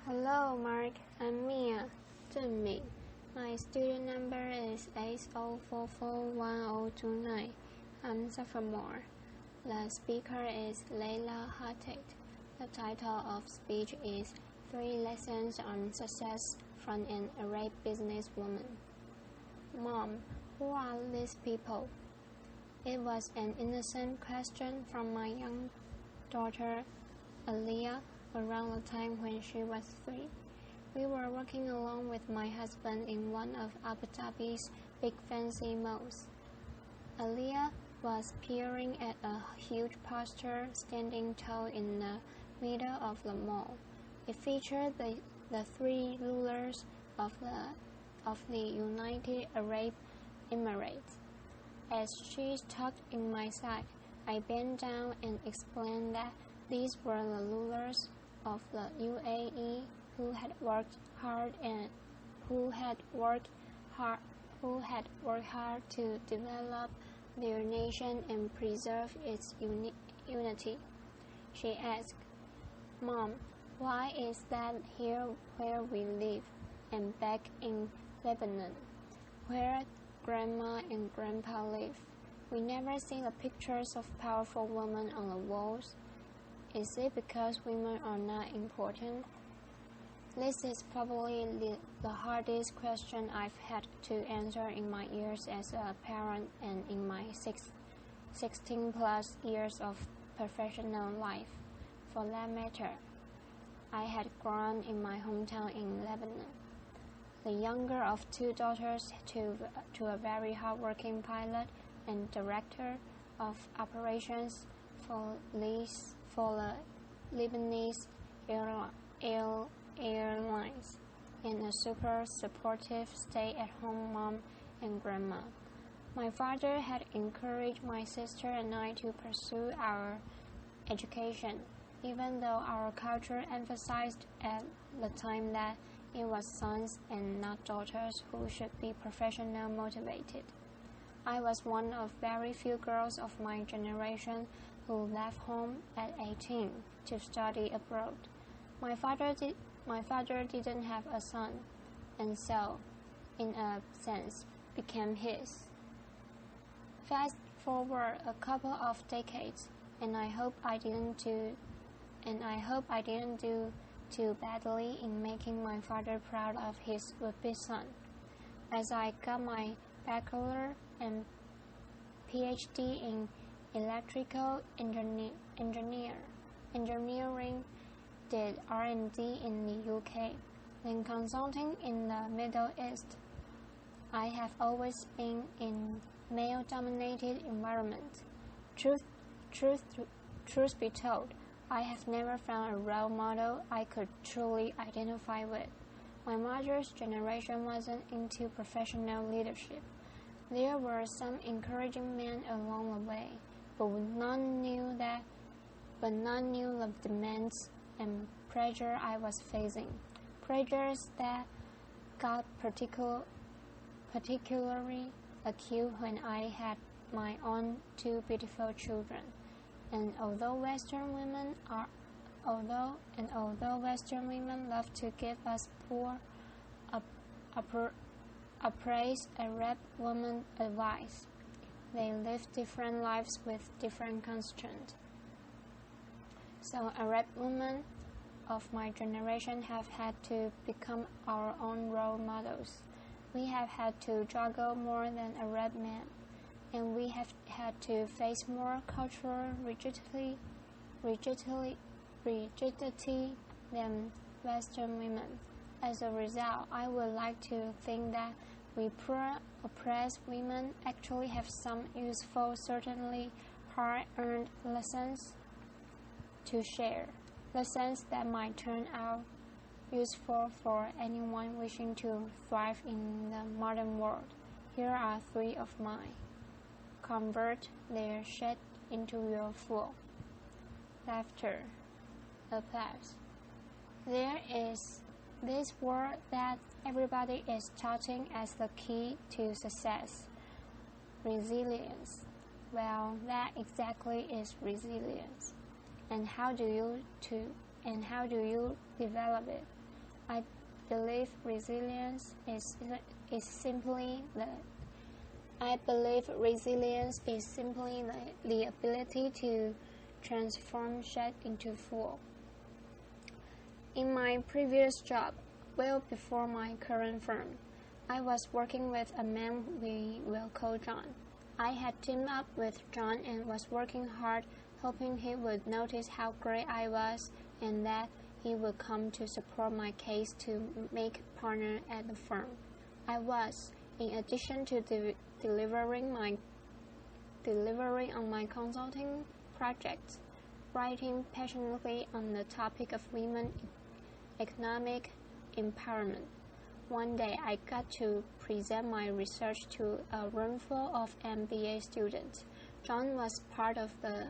Hello, Mark. I'm Mia. Zhenming. My student number is 80441029. I'm sophomore. The speaker is Leila Hoteit. The title of speech is 3 Lessons on Success from an Arab Businesswoman. Mom, who are these people? It was an innocent question from my young daughter, Leila, around the time when she was 3. We were walking along with my husband in one of Abu Dhabi's big fancy malls. Leila was peering at a huge poster standing tall in the middle of the mall. It featured the 3 rulers of the United Arab Emirates. As she tugged in my side, I bent down and explained that these were the rulers of the UAE who had worked hard to develop their nation and preserve its unity. She asked, Mom, why is that here where we live and back in Lebanon, where Grandma and Grandpa live, we never see the pictures of powerful women on the walls? Is it because women are not important? This is probably the hardest question I've had to answer in my years as a parent and in my 16 plus years of professional life. For that matter, I had grown in my hometown in Lebanon, the younger of 2 daughters to a very hardworking pilot and director of operations for the Lebanese airlines, and a super supportive stay-at-home mom and grandma. My father had encouraged my sister and I to pursue our education, even though our culture emphasized at the time that it was sons and not daughters who should be professionally motivated. I was one of very few girls of my generation who left home at 18 to study abroad. My father didn't have a son, and so, in a sense, became his. Fast forward a couple of decades, and I hope I didn't do too badly in making my father proud of his would-be son. As I got my bachelor and PhD in electrical engineering, did R&D in the UK, then consulting in the Middle East. I have always been in male-dominated environments. Truth be told, I have never found a role model I could truly identify with. My mother's generation wasn't into professional leadership. There were some encouraging men along the way, but none knew the demands and pressure I was facing. Pressures that got particularly acute when I had my own 2 beautiful children. And although Western women love to give us poor, appraised Arab women advice, they live different lives with different constraints. So Arab women of my generation have had to become our own role models. We have had to juggle more than Arab men, and we have had to face more cultural rigidity than Western women. As a result, I would like to think that we poor, oppressed women actually have some useful, certainly hard-earned lessons to share, lessons that might turn out useful for anyone wishing to thrive in the modern world. Here are 3 of mine. Convert their shit into your fuel. Laughter. Applause. There is this word that everybody is touting as the key to success. Resilience. Well, that exactly is resilience. And how do you develop it? I believe resilience is simply the ability to transform shade into fuel. In my previous job, well before my current firm, I was working with a man we will call John. I had teamed up with John and was working hard, hoping he would notice how great I was and that he would come to support my case to make partner at the firm. I was, in addition to delivering on my consulting projects, writing passionately on the topic of women economic empowerment. One day I got to present my research to a roomful of MBA students. John was part of the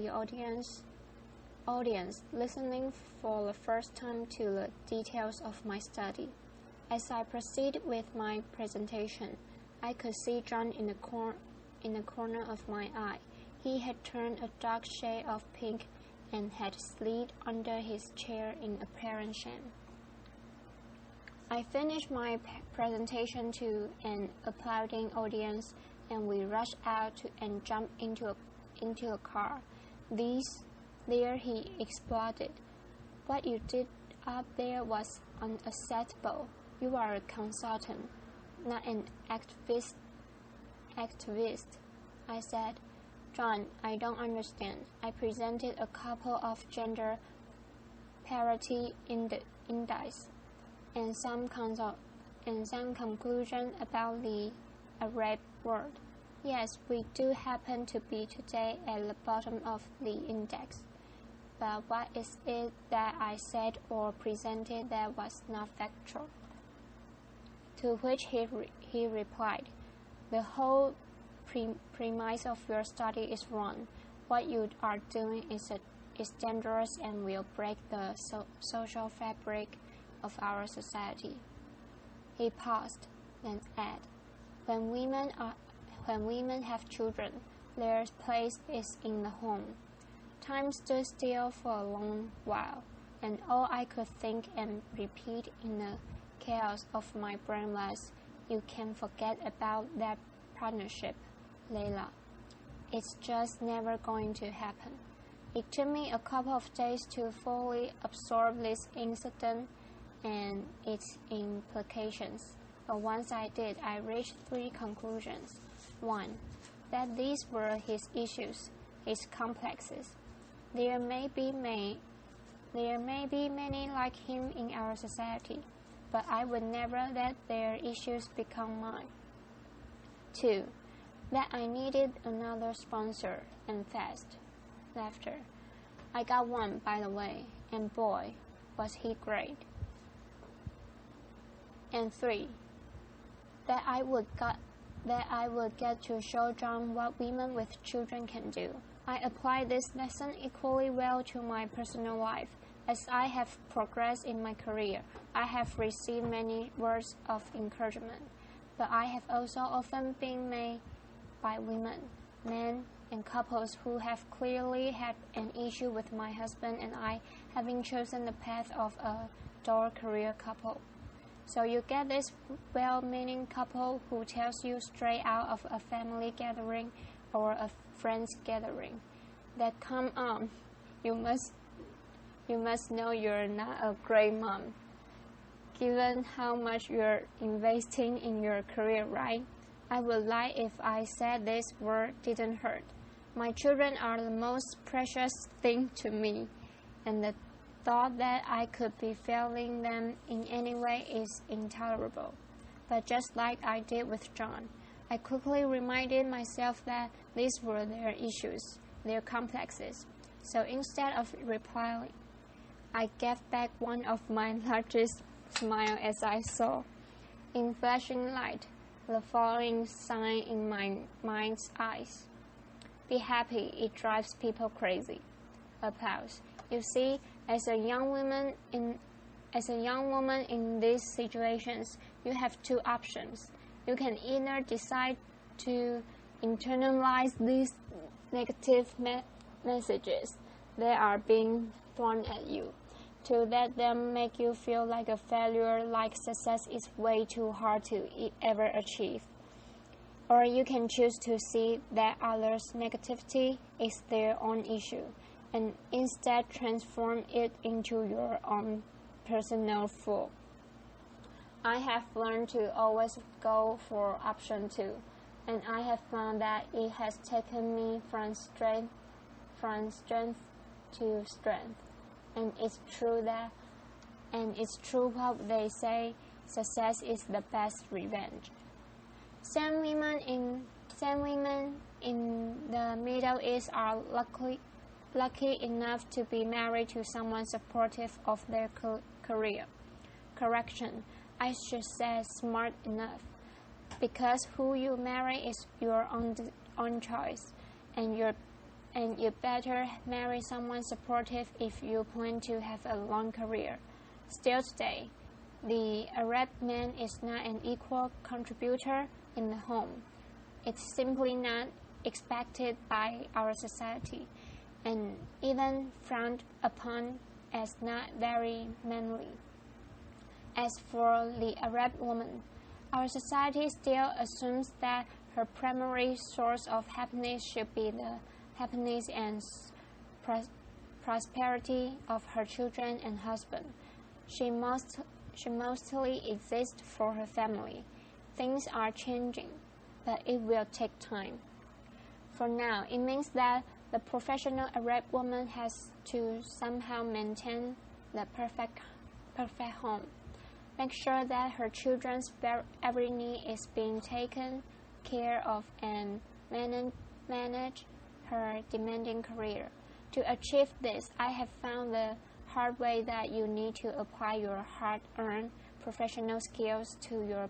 audience, listening for the first time to the details of my study. As I proceeded with my presentation, I could see John in the corner of my eye. He had turned a dark shade of pink and had slid under his chair in apparent shame. I finished my presentation to an applauding audience, and we rushed out and jumped into a car. There he exploded. What you did up there was unacceptable. You are a consultant, not an activist, I said. John, I don't understand. I presented a couple of gender parity indices and some conclusion about the Arab world. Yes, we do happen to be today at the bottom of the index. But what is it that I said or presented that was not factual? To which he replied, the whole premise of your study is wrong. What you are doing is dangerous and will break the social fabric of our society. He paused, then added, when women have children, their place is in the home. Time stood still for a long while, and all I could think and repeat in the chaos of my brain was, you can forget about that partnership, Leila. It's just never going to happen. It took me a couple of days to fully absorb this incident and its implications, but once I did, I reached 3 conclusions. 1. That these were his issues, his complexes. There may be many like him in our society, but I would never let their issues become mine. 2. That I needed another sponsor, and fast. Laughter. I got one, by the way, and boy, was he great. And 3. That I would get to show John what women with children can do. I applied this lesson equally well to my personal life. As I have progressed in my career, I have received many words of encouragement, but I have also often been made by women, men, and couples who have clearly had an issue with my husband and I having chosen the path of a dual career couple. So you get this well-meaning couple who tells you straight out of a family gathering or a friends gathering that, come on, you must know you're not a great mom, given how much you're investing in your career, right? I would lie if I said this word didn't hurt. My children are the most precious thing to me, and the thought that I could be failing them in any way is intolerable. But just like I did with John, I quickly reminded myself that these were their issues, their complexes. So instead of replying, I gave back one of my largest smiles as I saw, in flashing light, the following sign in my mind's eyes. Be happy, it drives people crazy. Applause. You see, as a young woman in these situations, you have 2 options. You can either decide to internalize these negative messages that are being thrown at you, to let them make you feel like a failure, like success is way too hard to ever achieve. Or you can choose to see that others' negativity is their own issue, and instead transform it into your own personal fault. I have learned to always go for option 2, and I have found that it has taken me from strength to strength. And it's true what they say, success is the best revenge. Some women in the Middle East are lucky enough to be married to someone supportive of their career. Correction, I should say smart enough, because who you marry is your own choice, and you better marry someone supportive if you plan to have a long career. Still today, the Arab man is not an equal contributor in the home. It's simply not expected by our society, and even frowned upon as not very manly. As for the Arab woman, our society still assumes that her primary source of happiness should be the happiness and prosperity of her children and husband. She mostly exists for her family. Things are changing, but it will take time. For now, it means that the professional Arab woman has to somehow maintain the perfect home. Make sure that her children's every need is being taken care of, and manage her demanding career. To achieve this, I have found the hard way that you need to apply your hard-earned professional skills to your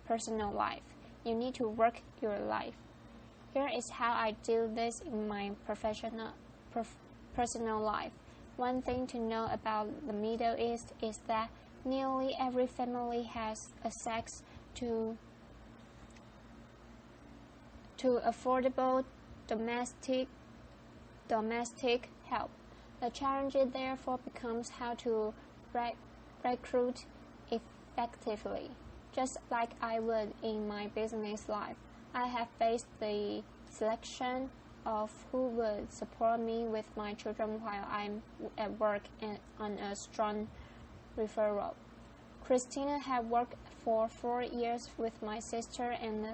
personal life. You need to work your life. Here is how I do this in my personal life. One thing to know about the Middle East is that nearly every family has access to affordable domestic help. The challenge therefore becomes how to recruit effectively. Just like I would in my business life, I have based the selection of who would support me with my children while I'm at work and on a strong referral. Christina had worked for 4 years with my sister, and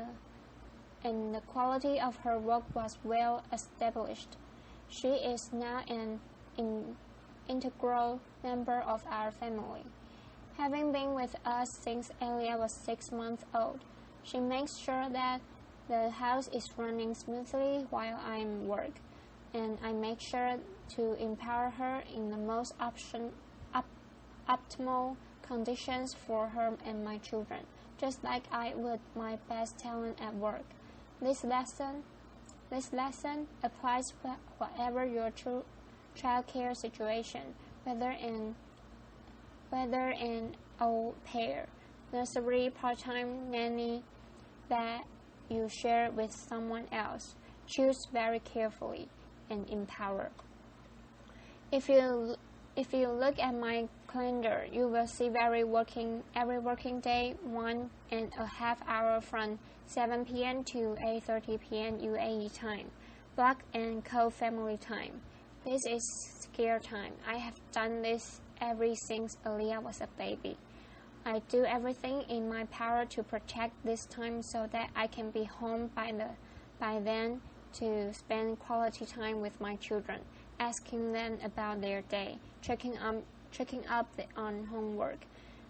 the quality of her work was well established. She is now an integral member of our family. Having been with us since Leila was 6 months old, she makes sure that the house is running smoothly while I'm work, and I make sure to empower her in the most optimal conditions for her and my children, just like I would my best talent at work. This lesson applies whatever your childcare situation, whether an au pair, nursery, part-time nanny that you share with someone else. Choose very carefully and empower. If you look at my calendar, you will see every working day 1.5 hours from 7 p.m. to 8:30 p.m. UAE time, black and cold family time. This is scare time. I have done this ever since Leila was a baby. I do everything in my power to protect this time so that I can be home by then to spend quality time with my children, asking them about their day, checking up on homework,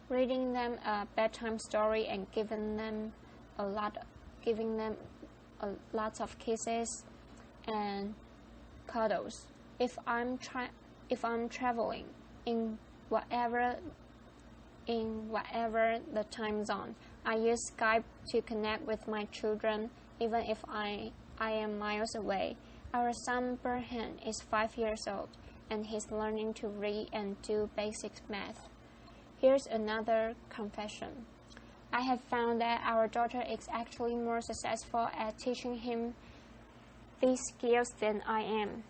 reading them a bedtime story, and giving them lots of kisses and cuddles. If I'm traveling in whatever the time zone, I use Skype to connect with my children, even if I am miles away. Our son Burhan is 5 years old, and he's learning to read and do basic math. Here's another confession. I have found that our daughter is actually more successful at teaching him these skills than I am.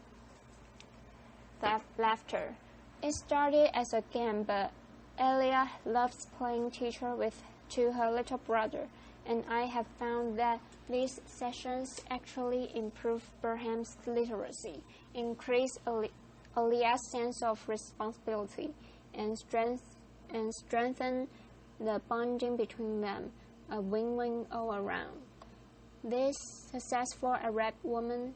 Laughter. It started as a game, but Leila loves playing teacher to her little brother, and I have found that these sessions actually improve Burham's literacy, increase Elia's sense of responsibility, and strengthen the bonding between them, a win-win all around. These successful Arab women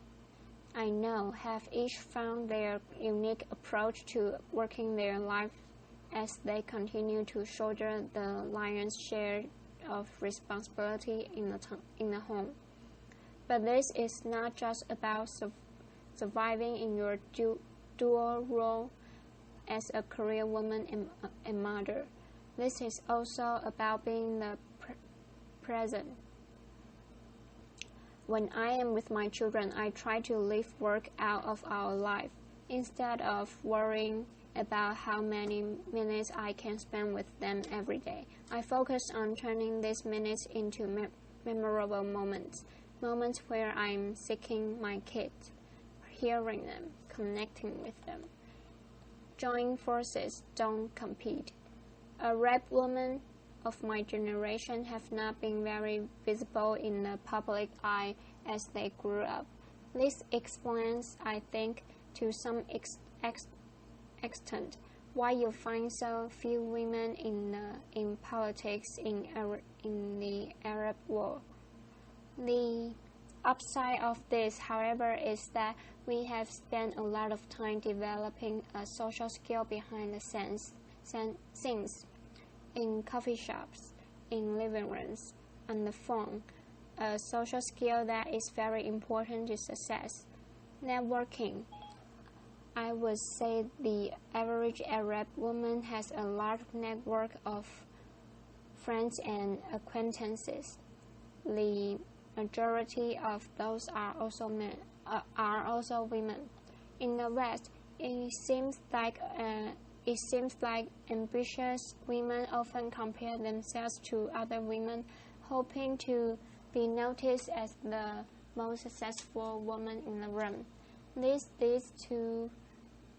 I know have each found their unique approach to working their life as they continue to shoulder the lion's share of responsibility in the home. But this is not just about surviving in your dual role as a career woman and mother. This is also about being the present. When I am with my children, I try to leave work out of our life instead of worrying about how many minutes I can spend with them every day. I focus on turning these minutes into memorable moments where I'm seeing my kids, hearing them, connecting with them. Join forces, don't compete. Arab women of my generation have not been very visible in the public eye as they grew up. This explains, I think, to some extent, why you find so few women in politics in the Arab world. The upside of this, however, is that we have spent a lot of time developing a social skill behind the scenes, in coffee shops, in living rooms, on the phone, a social skill that is very important to success. Networking. I would say the average Arab woman has a large network of friends and acquaintances. The majority of those are also women. In the West, it seems like ambitious women often compare themselves to other women, hoping to be noticed as the most successful woman in the room. This leads to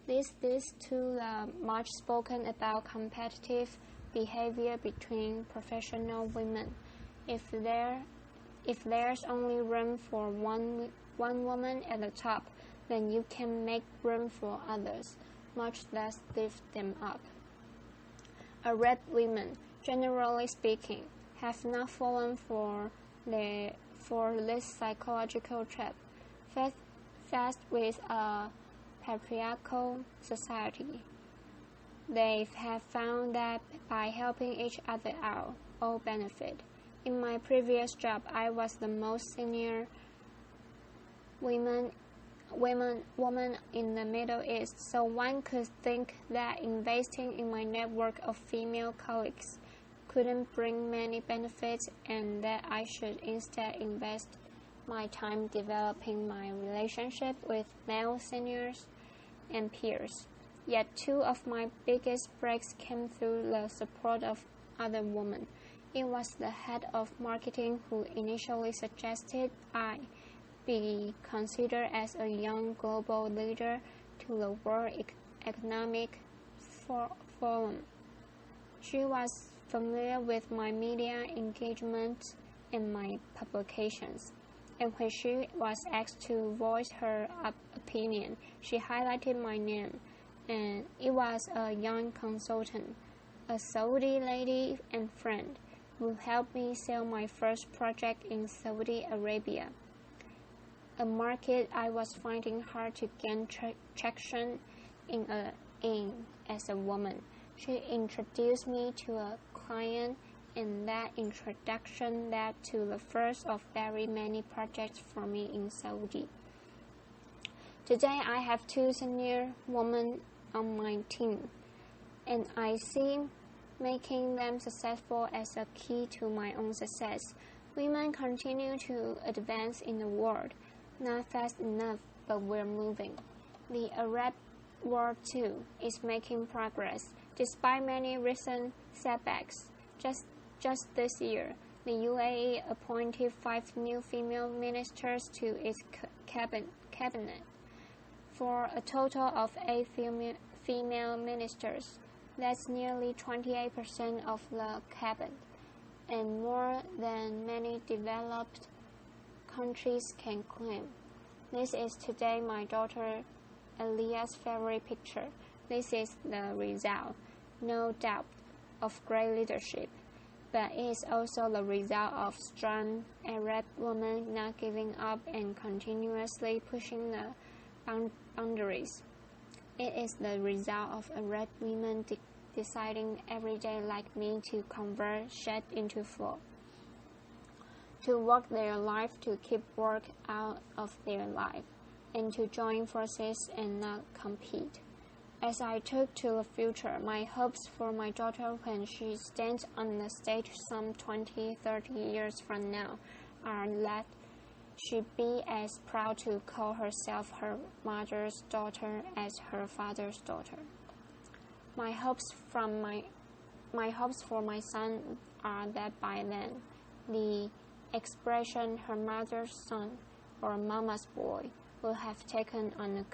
the much spoken about competitive behavior between professional women. If there's only room for one woman at the top, then you can make room for others, much less lift them up. Arab women, generally speaking, have not fallen for this psychological trap. Faced with a patriarchal society, they have found that by helping each other out, all benefit. In my previous job, I was the most senior woman in the Middle East, so one could think that investing in my network of female colleagues couldn't bring many benefits and that I should instead invest my time developing my relationship with male seniors and peers. Yet two of my biggest breaks came through the support of other women. It was the head of marketing who initially suggested I be considered as a young global leader to the World Economic Forum. She was familiar with my media engagement and my publications, and when she was asked to voice her opinion, she highlighted my name, and it was a young consultant, a Saudi lady and friend, who helped me sell my first project in Saudi Arabia, a market I was finding hard to gain traction in as a woman. She introduced me to a client, and that introduction led to the first of very many projects for me in Saudi. Today I have two senior women on my team, and I see making them successful as a key to my own success. Women continue to advance in the world, not fast enough, but we're moving. The Arab world too is making progress, despite many recent setbacks. Just this year, the UAE appointed 5 new female ministers to its cabinet, for a total of 8 female ministers. That's nearly 28% of the cabinet, and more than many developed countries can claim. This is today my daughter Elia's favorite picture. This is the result, no doubt, of great leadership, but it is also the result of strong Arab women not giving up and continuously pushing the boundaries. It is the result of Arab women deciding every day like me to convert shit into flow, to work their life, to keep work out of their life, and to join forces and not compete. As I look to the future, my hopes for my daughter when she stands on the stage some 20, 30 years from now are that she be as proud to call herself her mother's daughter as her father's daughter. My hopes for my son are that by then, the expression her mother's son or mama's boy will have taken on a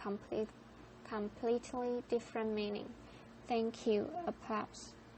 completely different meaning. Thank you. Applause.